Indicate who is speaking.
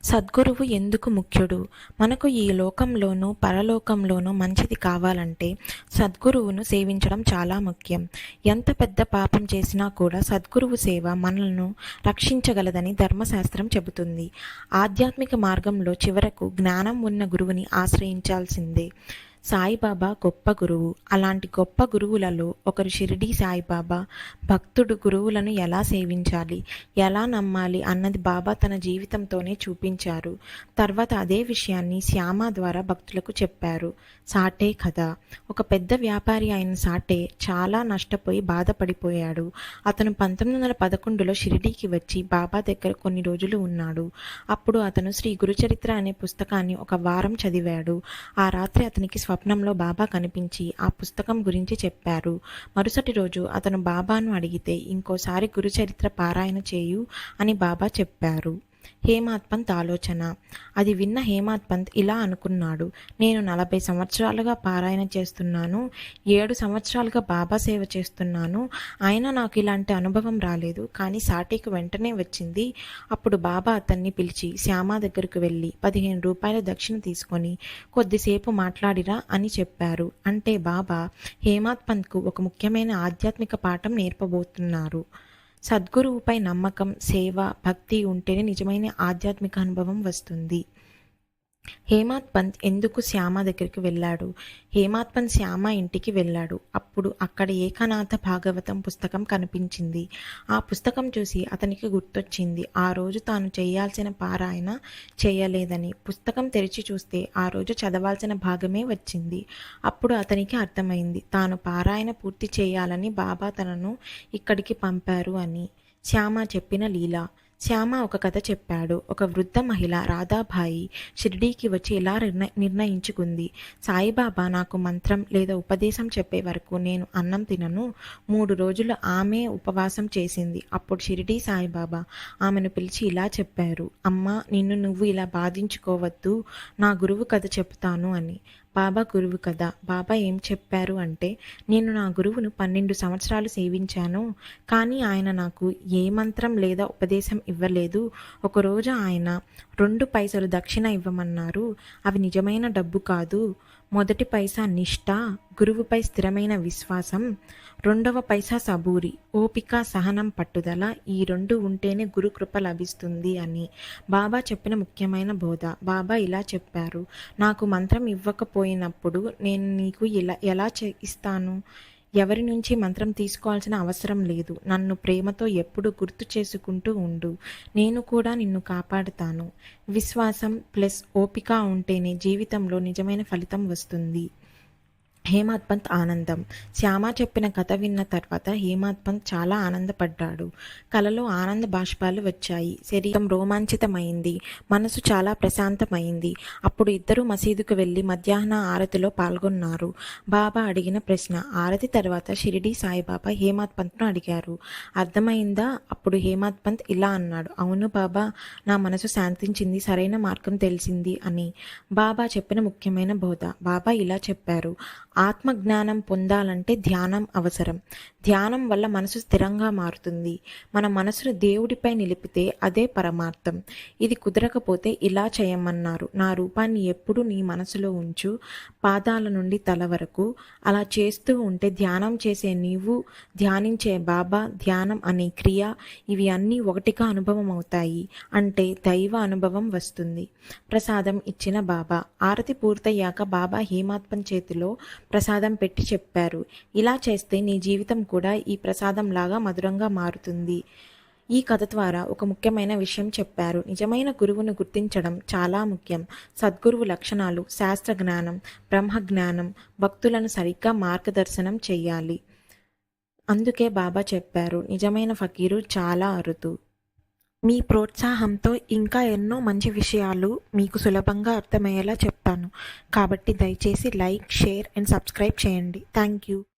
Speaker 1: సద్గురువు ఎందుకు ముఖ్యుడు? మనకు ఈ లోకంలోనూ పరలోకంలోనూ మంచిది కావాలంటే సద్గురువును సేవించడం చాలా ముఖ్యం. ఎంత పెద్ద పాపం చేసినా కూడా సద్గురువు సేవ మనలను రక్షించగలదని ధర్మశాస్త్రం చెబుతుంది. ఆధ్యాత్మిక మార్గంలో చివరకు జ్ఞానం ఉన్న గురువుని ఆశ్రయించాల్సిందే. సాయిబాబా గొప్ప గురువు. అలాంటి గొప్ప గురువులలో ఒకరు షిరిడీ సాయిబాబా. భక్తుడు గురువులను ఎలా సేవించాలి, ఎలా నమ్మాలి అన్నది బాబా తన జీవితంతోనే చూపించారు. తర్వాత అదే విషయాన్ని శ్యామ ద్వారా భక్తులకు చెప్పారు. సాటే కథ. ఒక పెద్ద వ్యాపారి అయిన సాటే చాలా నష్టపోయి బాధపడిపోయాడు. అతను 1911లో షిరిడీకి వచ్చి బాబా దగ్గర కొన్ని రోజులు ఉన్నాడు. అప్పుడు అతను శ్రీ గురుచరిత్ర అనే పుస్తకాన్ని ఒక వారం చదివాడు. ఆ రాత్రి అతనికి స్వప్నంలో బాబా కనిపించి ఆ పుస్తకం గురించి చెప్పారు. మరుసటి రోజు అతను బాబాను అడిగితే ఇంకోసారి గురుచరిత్ర పారాయణ చేయు అని బాబా చెప్పారు. హేమాడ్ పంత్ ఆలోచన. అది విన్న హేమాడ్ పంత్ ఇలా అనుకున్నాడు, నేను 40 సంవత్సరాలుగా పారాయణ చేస్తున్నాను, 7 సంవత్సరాలుగా బాబా సేవ చేస్తున్నాను, అయినా నాకు ఇలాంటి అనుభవం రాలేదు. కానీ సాటికి వెంటనే వచ్చింది. అప్పుడు బాబా అతన్ని పిలిచి శ్యామ దగ్గరకు వెళ్ళి 15 రూపాయల దక్షిణ తీసుకొని కొద్దిసేపు మాట్లాడిరా అని చెప్పారు. అంటే బాబా హేమాడ్ పంత్కు ఒక ముఖ్యమైన ఆధ్యాత్మిక పాఠం నేర్పబోతున్నారు. సద్గురువుపై నమ్మకం, సేవ, భక్తి ఉంటేనే నిజమైన ఆధ్యాత్మిక అనుభవం వస్తుంది. హేమాడ్ పంత్ ఎందుకు శ్యామ దగ్గరికి వెళ్ళాడు? హేమాడ్ పంత్ శ్యామ ఇంటికి వెళ్ళాడు. అప్పుడు అక్కడ ఏకనాథ భాగవతం పుస్తకం కనిపించింది. ఆ పుస్తకం చూసి అతనికి గుర్తొచ్చింది ఆ రోజు తాను చేయాల్సిన పారాయణ చేయలేదని. పుస్తకం తెరిచి చూస్తే ఆ రోజు చదవాల్సిన భాగమే వచ్చింది. అప్పుడు అతనికి అర్థమైంది తాను పారాయణ పూర్తి చేయాలని బాబా తనను ఇక్కడికి పంపారు అని. శ్యామ చెప్పిన లీల. శ్యామ ఒక కథ చెప్పాడు. ఒక వృద్ధ మహిళ రాధాబాయి షిరిడీకి వచ్చి ఇలా నిర్ణయించుకుంది, సాయిబాబా నాకు మంత్రం లేదా ఉపదేశం చెప్పే వరకు నేను అన్నం తినను. 3 రోజులు ఆమె ఉపవాసం చేసింది. అప్పుడు షిరిడీ సాయిబాబా ఆమెను పిలిచి ఇలా చెప్పారు, అమ్మా, నిన్ను నువ్వు ఇలా బాధించుకోవద్దు, నా గురువు కథ చెప్తాను అని. బాబా గురువు కథ. బాబా ఏం చెప్పారు అంటే, నేను నా గురువును 12 సంవత్సరాలు సేవించాను, కానీ ఆయన నాకు ఏ మంత్రం లేదా ఉపదేశం ఇవ్వలేదు. ఒకరోజు ఆయన 2 పైసలు దక్షిణ ఇవ్వమన్నారు. అవి నిజమైన డబ్బు కాదు. మొదటి పైసా నిష్ఠ, గురువుపై స్థిరమైన విశ్వాసం. 2వ పైసా సబూరి, ఓపిక, సహనం, పట్టుదల. ఈ 2 ఉంటేనే గురు కృప లభిస్తుంది అని బాబా చెప్పిన ముఖ్యమైన బోధ. బాబా ఇలా చెప్పారు, నాకు మంత్రం ఇవ్వకపోయినప్పుడు నేను నీకు ఎలా ఇస్తాను? ఎవరి నుంచి మంత్రం తీసుకోవాల్సిన అవసరం లేదు. నన్ను ప్రేమతో ఎప్పుడు గుర్తు చేసుకుంటూ ఉండు, నేను కూడా నిన్ను కాపాడుతాను. విశ్వాసం ప్లస్ ఓపిక ఉంటేనే జీవితంలో నిజమైన ఫలితం వస్తుంది. హేమాడ్ పంత్ ఆనందం. శ్యామ చెప్పిన కథ విన్న తర్వాత హేమాడ్ పంత్ చాలా ఆనందపడ్డాడు. కలలో ఆనంద బాష్పాలు వచ్చాయి. శరీరం రోమాంచితమైంది. మనసు చాలా ప్రశాంతమైంది. అప్పుడు ఇద్దరు మసీదుకు వెళ్ళి మధ్యాహ్న ఆరతిలో పాల్గొన్నారు. బాబా అడిగిన ప్రశ్న. ఆరతి తర్వాత షిరిడీ సాయిబాబా హేమాడ్ పంత్ను అడిగారు, అర్థమైందా? అప్పుడు హేమాడ్ పంత్ ఇలా అన్నాడు, అవును బాబా, నా మనసు శాంతించింది, సరైన మార్గం తెలిసింది అని. బాబా చెప్పిన ముఖ్యమైన బోధ. బాబా ఇలా చెప్పారు, ఆత్మజ్ఞానం పొందాలంటే ధ్యానం అవసరం. ధ్యానం వల్ల మనసు స్థిరంగా మారుతుంది. మన మనసును దేవుడిపై నిలిపితే అదే పరమార్థం. ఇది కుదరకపోతే ఇలా చేయమన్నారు, నా రూపాన్ని ఎప్పుడు నీ మనసులో ఉంచు, పాదాల నుండి తల వరకు. అలా చేస్తూ ఉంటే ధ్యానం చేసే నీవు, ధ్యానించే బాబా, ధ్యానం అనే క్రియ, ఇవి అన్నీ ఒకటిగా అనుభవం అవుతాయి. అంటే దైవ అనుభవం వస్తుంది. ప్రసాదం ఇచ్చిన బాబా. ఆరతి పూర్తయ్యాక బాబా హేమాడ్ పంత్ చేతిలో ప్రసాదం పెట్టి చెప్పారు, ఇలా చేస్తే నీ జీవితం కూడా ఈ ప్రసాదం లాగా మధురంగా మారుతుంది. ఈ కథ ద్వారా ఒక ముఖ్యమైన విషయం చెప్పారు. నిజమైన గురువును గుర్తించడం చాలా ముఖ్యం. సద్గురువు లక్షణాలు, శాస్త్ర జ్ఞానం, బ్రహ్మజ్ఞానం, భక్తులను సరిగ్గా మార్గదర్శనం చెయ్యాలి. అందుకే బాబా చెప్పారు, నిజమైన ఫకీరు చాలా అరుదు. మీ ప్రోత్సాహంతో ఇంకా ఎన్నో మంచి విషయాలు మీకు సులభంగా అర్థమయ్యేలా చెప్తాను. కాబట్టి దయచేసి లైక్, షేర్ అండ్ సబ్స్క్రైబ్ చేయండి. Thank you.